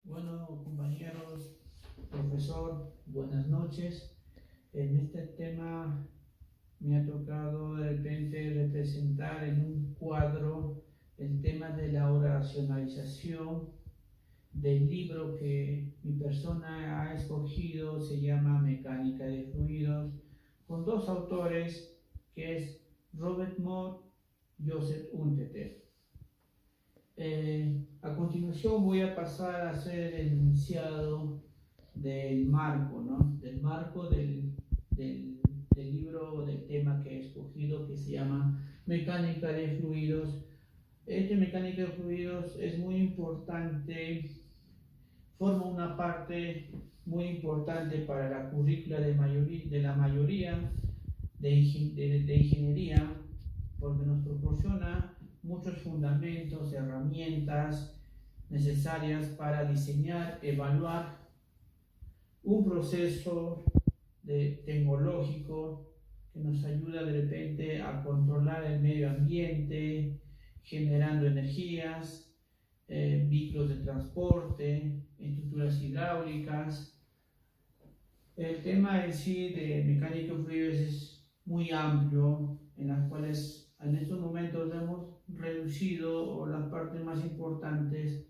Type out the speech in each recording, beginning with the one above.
Bueno, compañeros, profesor, buenas noches. En este tema me ha tocado de repente representar en un cuadro el tema de la oracionalización del libro que mi persona ha escogido, se llama Mecánica de Fluidos, con dos autores que es Robert Mott y Joseph Unteter. A continuación voy a pasar a hacer el enunciado del marco, ¿no? Del marco del libro, del tema que he escogido, que se llama Mecánica de Fluidos. Esta mecánica de fluidos es muy importante, forma una parte muy importante para la currícula de la mayoría de ingeniería, porque nos proporciona muchos fundamentos, herramientas necesarias para diseñar, evaluar un proceso tecnológico que nos ayuda de repente a controlar el medio ambiente, generando energías, vehículos de transporte, estructuras hidráulicas. El tema en sí de mecánica de fluidos es muy amplio, en las cuales en estos momentos hemos reducido las partes más importantes,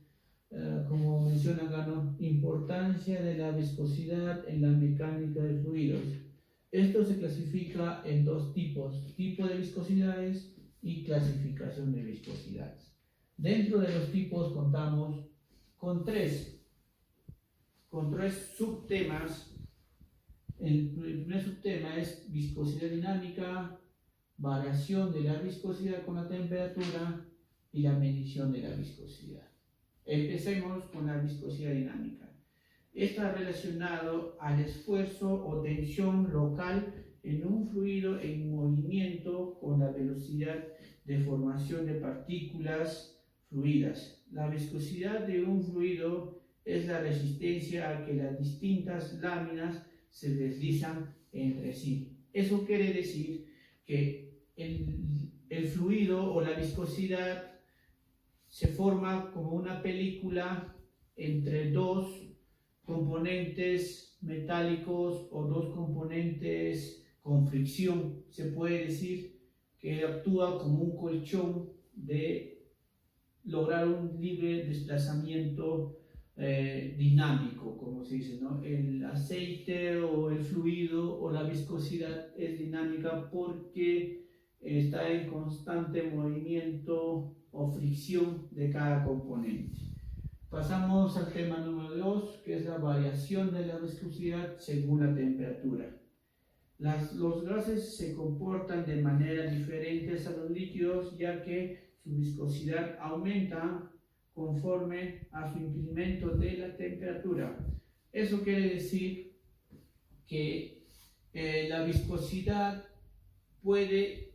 como menciona acá, ¿no? Importancia de la viscosidad en la mecánica de fluidos. Esto se clasifica en dos tipos, tipo de viscosidades y clasificación de viscosidades. Dentro de los tipos contamos con tres subtemas. El primer subtema es viscosidad dinámica, variación de la viscosidad con la temperatura y la medición de la viscosidad. Empecemos con la viscosidad dinámica. Está relacionado al esfuerzo o tensión local en un fluido en movimiento con la velocidad de formación de partículas fluidas. La viscosidad de un fluido es la resistencia a que las distintas láminas se deslizan entre sí. Eso quiere decir que el fluido o la viscosidad se forma como una película entre dos componentes metálicos o dos componentes con fricción. Se puede decir que actúa como un colchón de lograr un libre desplazamiento dinámico, como se dice, ¿no? El aceite o el fluido o la viscosidad es dinámica porque está en constante movimiento o fricción de cada componente. Pasamos al tema número 2, que es la variación de la viscosidad según la temperatura. Los gases se comportan de manera diferente a los líquidos, ya que su viscosidad aumenta conforme a su incremento de la temperatura. Eso quiere decir que la viscosidad puede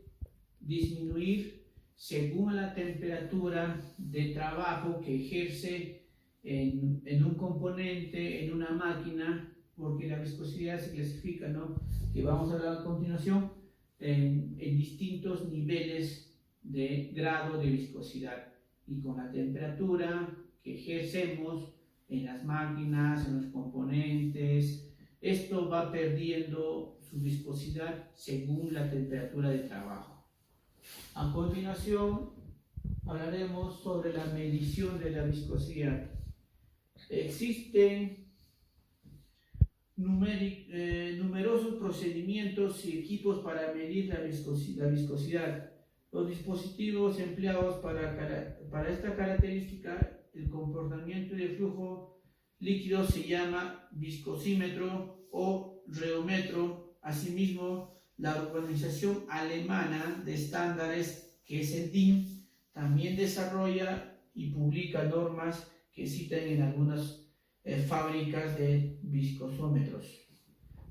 disminuir según la temperatura de trabajo que ejerce en un componente, en una máquina, porque la viscosidad se clasifica, ¿no? Que vamos a hablar a continuación, en distintos niveles de grado de viscosidad, y con la temperatura que ejercemos en las máquinas, en los componentes, esto va perdiendo su viscosidad según la temperatura de trabajo. A continuación hablaremos sobre la medición de la viscosidad. Existen numerosos procedimientos y equipos para medir la viscosidad. Los dispositivos empleados para esta característica, el comportamiento de flujo líquido, se llama viscosímetro o reómetro. Asimismo, la organización alemana de estándares, que es el DIN, también desarrolla y publica normas que citan en algunas fábricas de viscosómetros,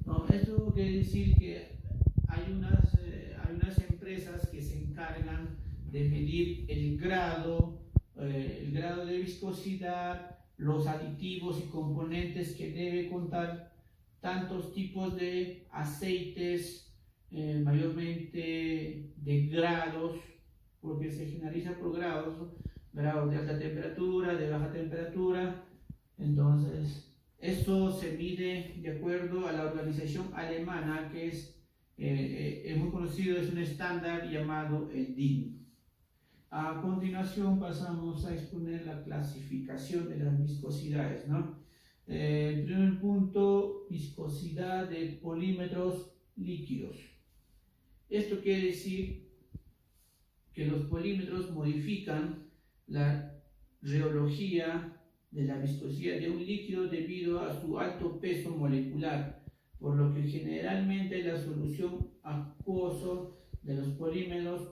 ¿no? Esto quiere decir que hay unas empresas que se encargan de medir el grado de viscosidad, los aditivos y componentes que debe contar tantos tipos de aceites, mayormente de grados, porque se generaliza por grados, ¿no? Grados de alta temperatura, de baja temperatura, Entonces, esto se mide de acuerdo a la organización alemana, que es muy conocido, es un estándar llamado el DIN. A continuación pasamos a exponer la clasificación de las viscosidades, ¿no? El primer punto, viscosidad de polímeros líquidos. Esto quiere decir que los polímeros modifican la reología de la viscosidad de un líquido debido a su alto peso molecular, por lo que generalmente la solución acuosa de los polímeros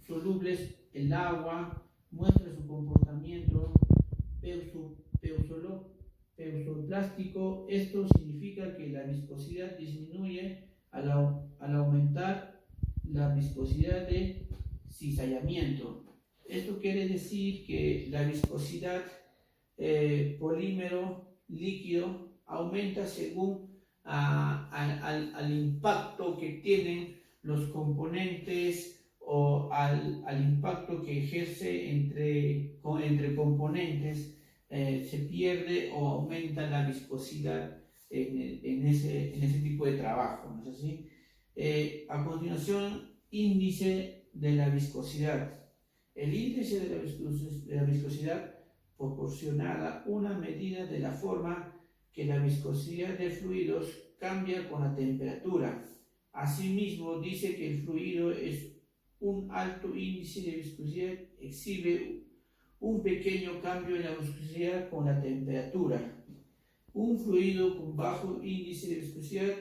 solubles en agua muestra su comportamiento peusoplástico. Esto significa que la viscosidad disminuye al aumentar la viscosidad de cizallamiento. Esto quiere decir que la viscosidad polímero líquido aumenta según al impacto que tienen los componentes o al impacto que ejerce entre componentes. Se pierde o aumenta la viscosidad en ese tipo de trabajo, ¿no es así? A continuación, índice de la viscosidad. El índice de la viscosidad proporcionará una medida de la forma que la viscosidad de fluidos cambia con la temperatura. Asimismo, dice que el fluido es un alto índice de viscosidad, exhibe un pequeño cambio en la viscosidad con la temperatura. Un fluido con bajo índice de viscosidad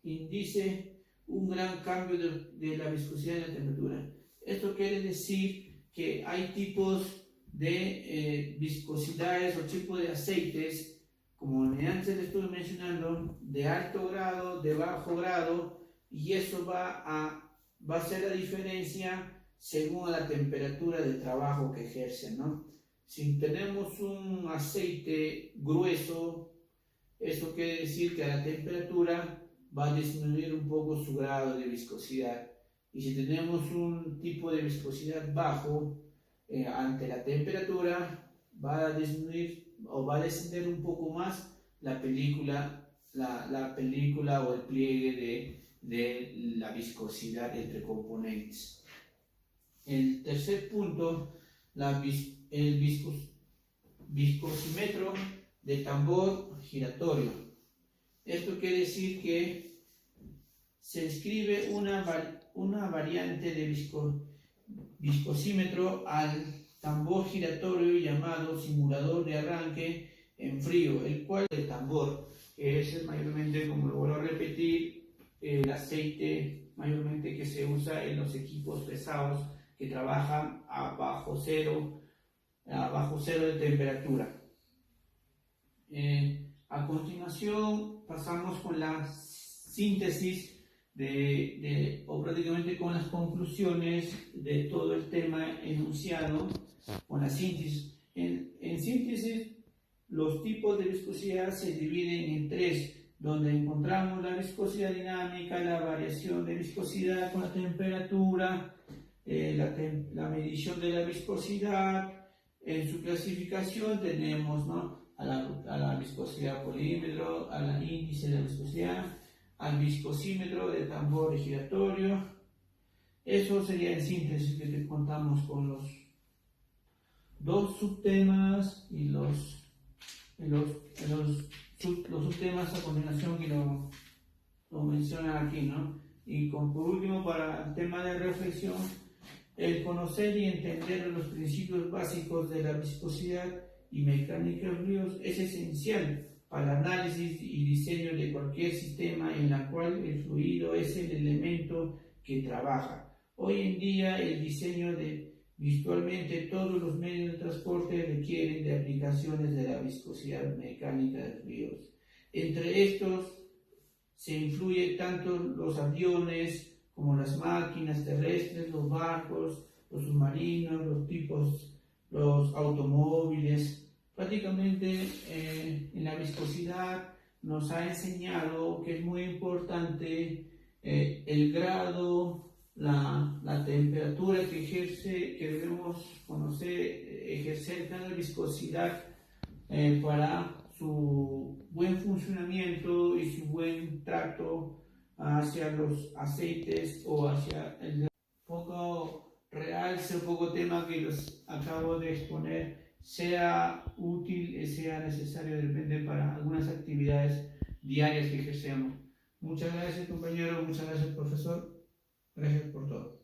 indice un gran cambio de la viscosidad y la temperatura. Esto quiere decir que hay tipos de viscosidades o tipos de aceites, como antes les estuve mencionando, de alto grado, de bajo grado, y eso va a hacer la diferencia según la temperatura de trabajo que ejercen, ¿no? Si tenemos un aceite grueso, eso quiere decir que a la temperatura va a disminuir un poco su grado de viscosidad. Y si tenemos un tipo de viscosidad bajo, ante la temperatura va a disminuir o va a descender un poco más la película o el pliegue de la viscosidad entre componentes. El tercer punto, el viscosímetro de tambor giratorio. Esto quiere decir que se escribe una variante de viscosímetro al tambor giratorio llamado simulador de arranque en frío, el cual el tambor, que es mayormente, como lo vuelvo a repetir, el aceite mayormente que se usa en los equipos pesados que trabajan a bajo cero de temperatura. A continuación pasamos con la síntesis o prácticamente con las conclusiones de todo el tema enunciado, con la síntesis. En síntesis, los tipos de viscosidad se dividen en tres, donde encontramos la viscosidad dinámica, la variación de viscosidad con la temperatura, la medición de la viscosidad. En su clasificación tenemos, ¿no?, a la viscosidad polímetro, al índice de la viscosidad, al viscosímetro de tambor giratorio. Eso sería en síntesis, que te contamos con los dos subtemas y los subtemas a continuación que lo mencionan aquí, ¿no? Y por último, para el tema de reflexión, el conocer y entender los principios básicos de la viscosidad y mecánica de fluidos es esencial para el análisis y diseño de cualquier sistema en el cual el fluido es el elemento que trabaja. Hoy en día el diseño de virtualmente todos los medios de transporte requieren de aplicaciones de la viscosidad mecánica de fluidos. Entre estos se influye tanto los aviones como las máquinas terrestres, los barcos, los submarinos, los automóviles. Prácticamente en la viscosidad nos ha enseñado que es muy importante el grado, la temperatura que debemos conocer, ejercer cada viscosidad para su buen funcionamiento y su buen trato hacia los aceites o hacia el poco realce o poco tema que los acabo de exponer sea útil y sea necesario de repente para algunas actividades diarias que ejercemos. Muchas gracias compañero, muchas gracias profesor, gracias por todo.